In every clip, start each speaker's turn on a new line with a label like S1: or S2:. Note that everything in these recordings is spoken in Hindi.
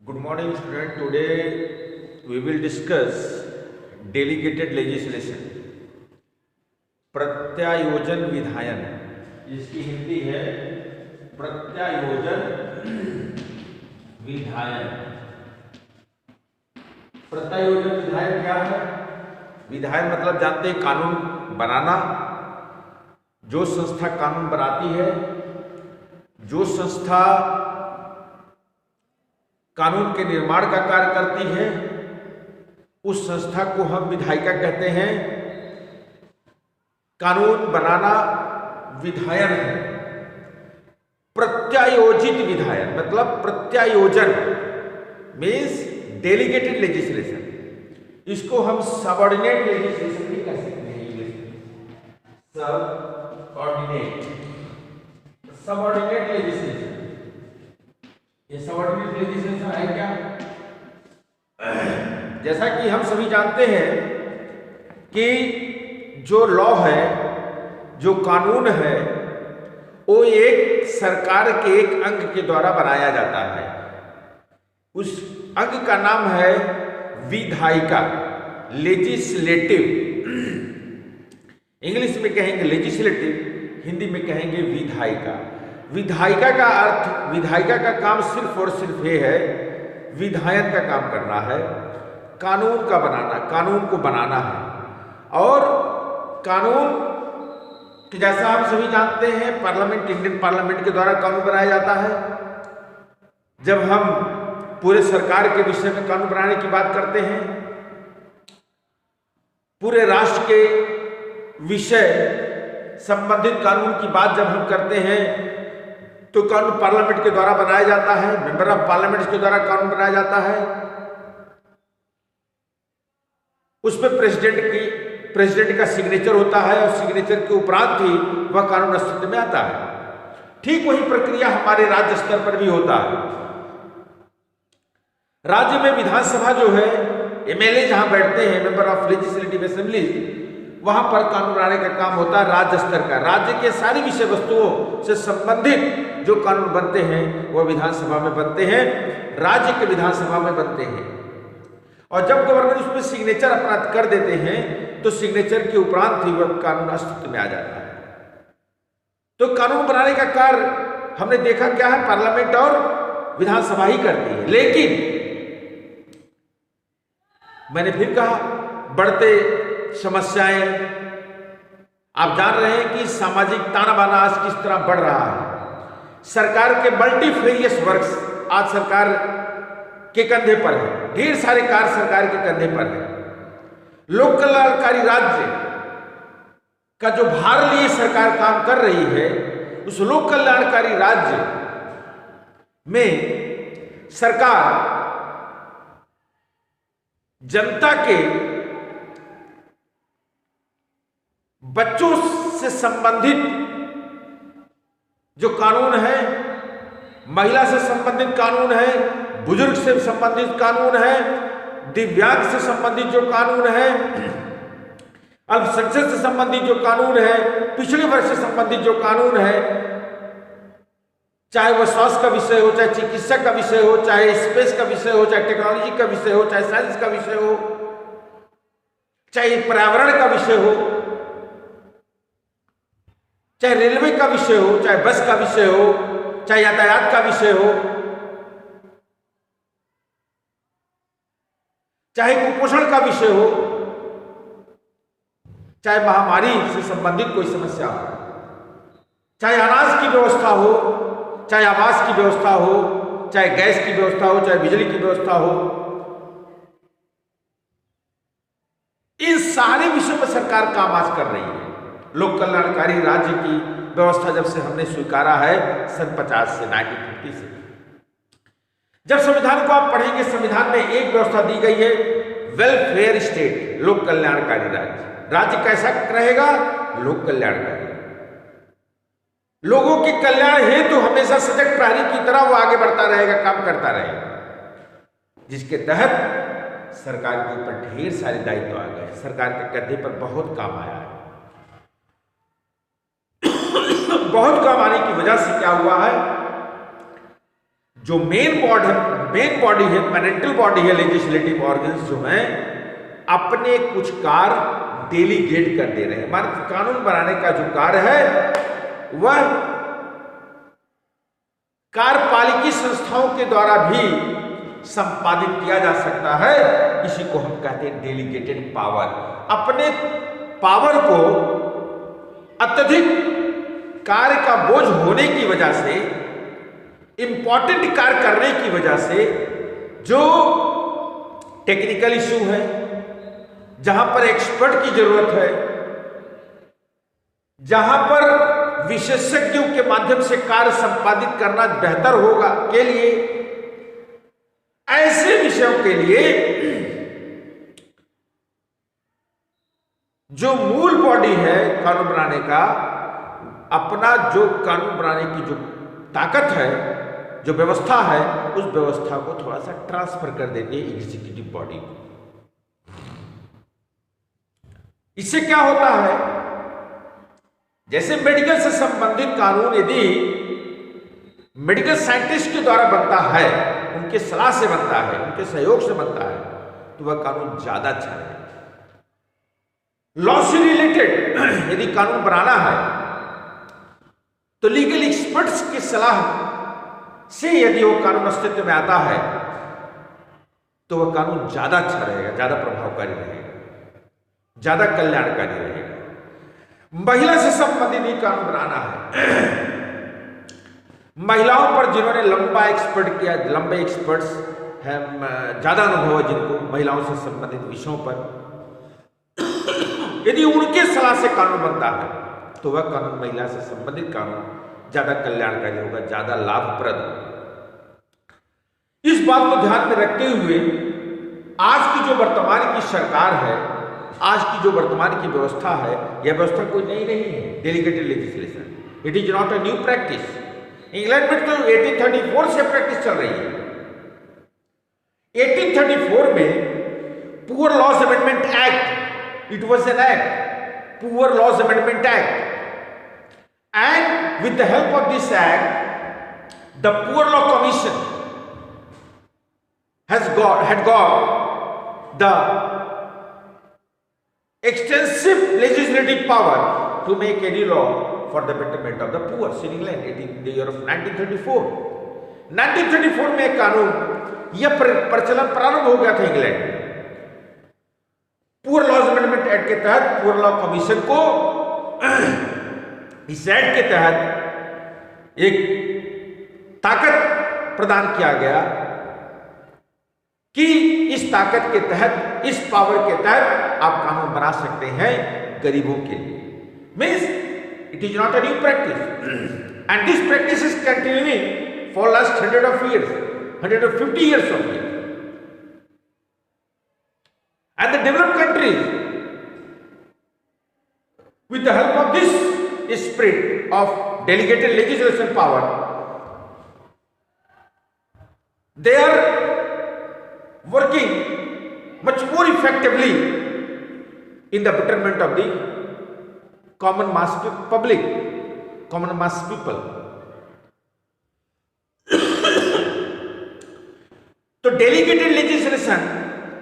S1: Good morning, student. Today we will discuss delegated legislation. प्रत्यायोजन विधायन, इसकी हिंदी है प्रत्यायोजन विधायन। प्रत्यायोजन विधायन क्या है? विधायन मतलब जानते हैं कानून बनाना। जो संस्था कानून बनाती है, जो संस्था कानून के निर्माण का कार्य करती है, उस संस्था को हम विधायिका कहते हैं। कानून बनाना विधायन है। प्रत्यायोजित विधायन मतलब प्रत्यायोजन मीन्स डेलीगेटेड लेजिस्लेशन। इसको हम सबऑर्डिनेट लेजिस्लेशन भी कह सकते हैं इंग्लिश में। Subordinate legislation. ये सबऑर्डिनेट लेजिस्लेशन है क्या? जैसा कि हम सभी जानते हैं कि जो लॉ है, जो कानून है, वो एक सरकार के एक अंग के द्वारा बनाया जाता है। उस अंग का नाम है विधायिका, लेजिस्लेटिव। इंग्लिश में कहेंगे लेजिस्लेटिव, हिंदी में कहेंगे विधायिका। विधायिका का अर्थ, विधायिका का काम सिर्फ और सिर्फ ये है, विधायन का काम करना है, कानून का बनाना, कानून को बनाना है। और कानून कि जैसा हम सभी जानते हैं, पार्लियामेंट, इंडियन पार्लियामेंट के द्वारा कानून बनाया जाता है। जब हम पूरे सरकार के विषय में कानून बनाने की बात करते हैं, पूरे राष्ट्र के विषय संबंधित कानून की बात जब हम करते हैं, तो कानून पार्लियामेंट के द्वारा बनाया जाता है, मेंबर ऑफ पार्लियामेंट के द्वारा कानून बनाया जाता है। उसमें प्रेसिडेंट का सिग्नेचर होता है और सिग्नेचर के उपरांत ही वह कानून अस्तित्व में आता है। ठीक वही प्रक्रिया हमारे राज्य स्तर पर भी होता है। राज्य में विधानसभा जो है, एमएलए जहां बैठते हैं, मेंबर ऑफ लेजिस्लेटिव असेंबली, वहां पर कानून बनाने का काम होता है राज्य स्तर का। राज्य के सारी विषय वस्तुओं से संबंधित जो कानून बनते हैं वह विधानसभा में बनते हैं, राज्य के विधानसभा में बनते हैं। और जब गवर्नर उसमें सिग्नेचर अपना कर देते हैं, तो सिग्नेचर के उपरांत ही वह कानून अस्तित्व में आ जाता है। तो कानून बनाने का कार्य हमने देखा क्या है, पार्लियामेंट और विधानसभा ही करती है। लेकिन मैंने फिर कहा, बढ़ते समस्याएं, आप जान रहे हैं कि सामाजिक ताना बाना आज किस तरह बढ़ रहा है। सरकार के मल्टीफेरियस वर्क्स आज सरकार के कंधे पर है, ढेर सारे कार्य सरकार के कंधे पर है। लोक कल्याणकारी राज्य का जो भार लिए सरकार काम कर रही है, उस लोक कल्याणकारी राज्य में सरकार जनता के बच्चों से संबंधित जो कानून है, महिला से संबंधित कानून है, बुजुर्ग से संबंधित कानून है, दिव्यांग से संबंधित जो कानून है, अल्पसंख्यक से संबंधित जो कानून है, पिछड़े वर्ग से संबंधित जो कानून है, चाहे वह स्वास्थ्य का विषय हो, चाहे चिकित्सा का विषय हो, चाहे स्पेस का विषय हो, चाहे टेक्नोलॉजी का विषय हो, चाहे साइंस का विषय हो, चाहे पर्यावरण का विषय हो, चाहे रेलवे का विषय हो, चाहे बस का विषय हो, चाहे यातायात का विषय हो, चाहे कुपोषण का विषय हो, चाहे महामारी से संबंधित कोई समस्या हो, चाहे अनाज की व्यवस्था हो, चाहे आवास की व्यवस्था हो, चाहे गैस की व्यवस्था हो, चाहे बिजली की व्यवस्था हो, इन सारे विषयों पर सरकार काम आज कर रही है। लोक कल्याणकारी राज्य की व्यवस्था जब से हमने स्वीकारा है सन 50 से 1950 से। जब संविधान को आप पढ़ेंगे, संविधान में एक व्यवस्था दी गई है, वेलफेयर स्टेट, लोक कल्याणकारी राज्य। राज्य कैसा रहेगा? लोक कल्याणकारी। लोगों के कल्याण हेतु हमेशा सजग प्रहरी की तरह वो आगे बढ़ता रहेगा, काम करता रहेगा, जिसके तहत सरकार के ऊपर ढेर सारे दायित्व आ गए। सरकार के कंधे पर बहुत काम आया है। बहुत काम आने की वजह से क्या हुआ है, जो मेन मेन बॉडी है, पेरेंटल बॉडी है, लेजिस्लेटिव ऑर्गन्स जो हैं अपने कुछ कार्य डेलीगेट कर दे रहे हैं। माने कानून बनाने का जो कार्य है वह कार्यपालिकी संस्थाओं के द्वारा भी संपादित किया जा सकता है। इसी को हम कहते हैं डेलीगेटेड पावर। अपने पावर को अत्यधिक कार्य का बोझ होने की वजह से, इंपॉर्टेंट कार्य करने की वजह से, जो टेक्निकल इश्यू है, जहां पर एक्सपर्ट की जरूरत है, जहां पर विशेषज्ञों के माध्यम से कार्य संपादित करना बेहतर होगा के लिए, ऐसे विषयों के लिए जो मूल बॉडी है कानून बनाने का, अपना जो कानून बनाने की जो ताकत है, जो व्यवस्था है, उस व्यवस्था को थोड़ा सा ट्रांसफर कर देती है एग्जीक्यूटिव बॉडी को। इससे क्या होता है, जैसे मेडिकल से संबंधित कानून यदि मेडिकल साइंटिस्ट के द्वारा बनता है, उनके सलाह से बनता है, उनके सहयोग से बनता है, तो वह कानून ज्यादा अच्छा है। लॉ से रिलेटेड यदि कानून बनाना है तो लीगल एक्सपर्ट्स की सलाह से यदि वो कानून अस्तित्व में आता है तो वह कानून ज्यादा अच्छा रहेगा, ज्यादा प्रभावकारी रहेगा, ज्यादा कल्याणकारी रहेगा। महिला से संबंधित ही कानून बनाना है। महिलाओं पर जिन्होंने लंबा एक्सपर्ट किया, लंबे एक्सपर्ट्स हैं, ज्यादा अनुभव है जिनको महिलाओं से संबंधित विषयों पर, यदि उनके सलाह से कानून बनता है तो वह कानून, महिला से संबंधित कानून, ज्यादा कल्याणकारी होगा, ज्यादा लाभप्रद होगा। इस बात को ध्यान में रखते हुए आज की जो वर्तमान की सरकार है, आज की जो वर्तमान की व्यवस्था है, यह व्यवस्था कोई नई नहीं है। Delegated legislation, it is not a new practice. England में तो 1834 से प्रैक्टिस चल रही है। 1834 में poor law amendment act, it was an act, Poor Laws Amendment Act, and with the help of this act, the Poor Law Commission had got the extensive legislative power to make any law for the betterment of the poor in England in the year of 1934. 1934 में कानून यह प्रचलन प्रारंभ हो गया था इंग्लैंड में। पुअर लॉज अमेंडमेंट एक्ट के तहत पुअर लॉ कमीशन को इस एक्ट के तहत एक ताकत प्रदान किया गया कि इस ताकत के तहत, इस पावर के तहत आप कानून बना सकते हैं गरीबों के लिए। Means it is not a new practice and this practice is continuing for last 100 of years, 150 years of years. And the developed countries, with the help of this spirit of delegated legislation power, they are working much more effectively in the betterment of the common mass public, common mass people. So delegated legislation,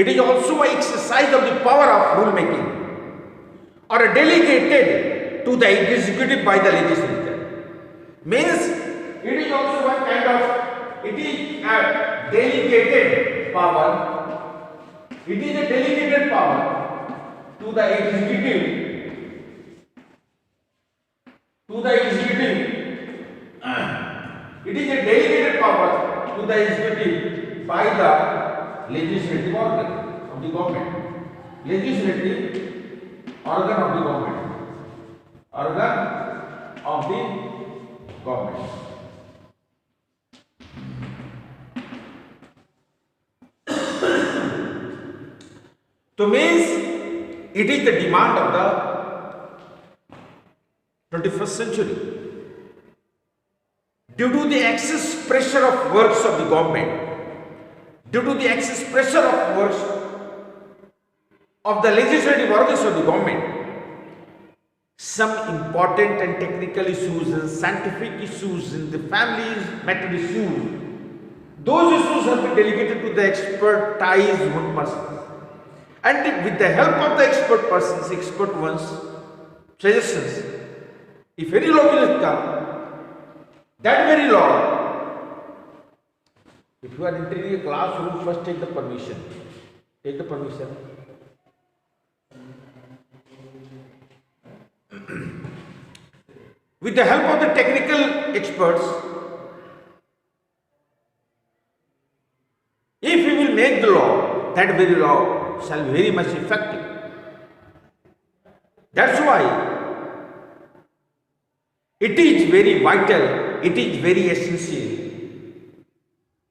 S1: it is also an exercise of the power of rule making, or delegated to the executive by the legislature. Means it is also a kind of, it is a delegated power. It is a delegated power to the executive, it is a delegated power to the executive by the legislative organ of the government, legislative organ of the government, organ of the government. So means it is the demand of the 21st century. Due to the excess pressure of works of the government, due to the excess pressure of works of the legislative organs of the government, some important and technical issues and scientific issues and the family matter issues, those issues have been delegated to the expertise one person. And with the help of the expert persons, expert ones, suggestions, if any law will come, that very law, if you are entering a classroom, first take the permission. Take the permission. With the help of the technical experts, if we will make the law, that very law shall be very much effective. That's why it is very vital, it is very essential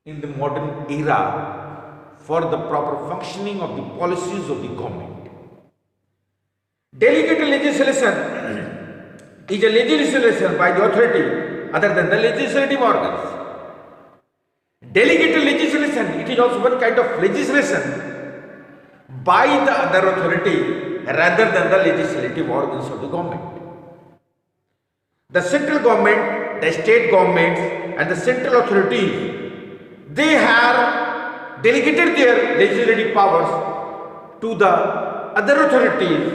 S1: in the modern era for the proper functioning of the policies of the government. Delegated legislation is a legislation by the authority other than the legislative organs. Delegated legislation, it is also one kind of legislation by the other authority rather than the legislative organs of the government. The central government, the state governments and the central authorities, they have delegated their legislative powers to the other authorities,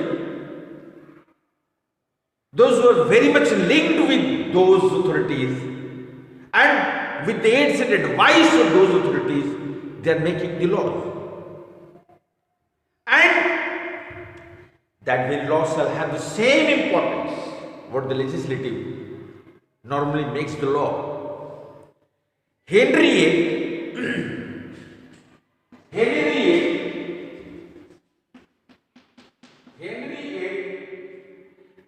S1: those who are very much linked with those authorities, and with the aids and advice of those authorities, they are making the laws. And that very law shall have the same importance what the legislative normally makes the law. Henry VIII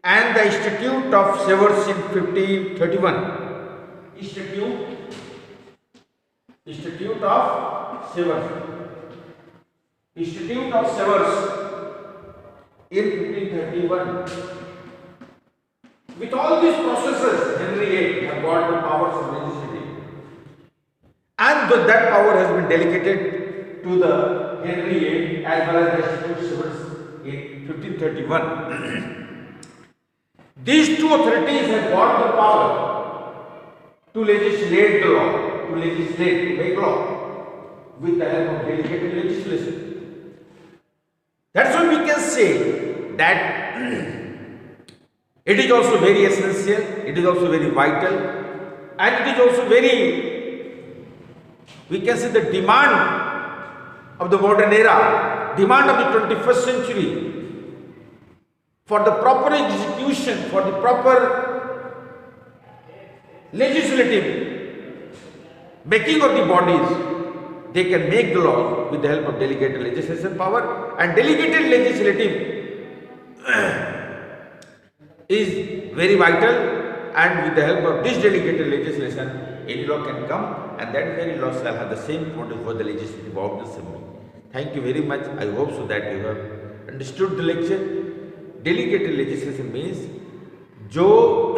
S1: and the Institute of Severs in 1531. Institute of Severs in 1531. With all these processes, Henry VIII have got the powers of legislative, and that power has been delegated to the Henry VIII as well as the Institute of Severs in 1531. These two authorities have got the power to legislate the law, to make law with the help of delegated legislation. That's why we can say that it is also very essential, it is also very vital, and it is also very, we can say, the demand of the modern era, demand of the 21st century, for the proper execution, for the proper legislative making of the bodies. They can make the laws with the help of delegated legislation power, and delegated legislative is very vital, and with the help of this delegated legislation, any law can come, and that very law shall have the same importance for the legislative of the assembly. Thank you very much. I hope so that you have understood the lecture. Delegated legislation means जो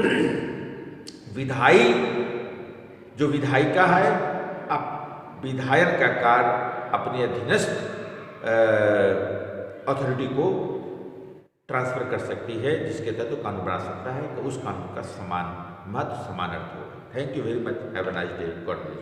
S1: विधायिका है, अब विधायन का कार्य अपने अधीनस्थ अथॉरिटी को ट्रांसफर कर सकती है, जिसके तहत वो कानून बना सकता है, तो उस कानून का समान महत्व, समान अर्थ होगा। Thank you very much. Have a nice day. God bless.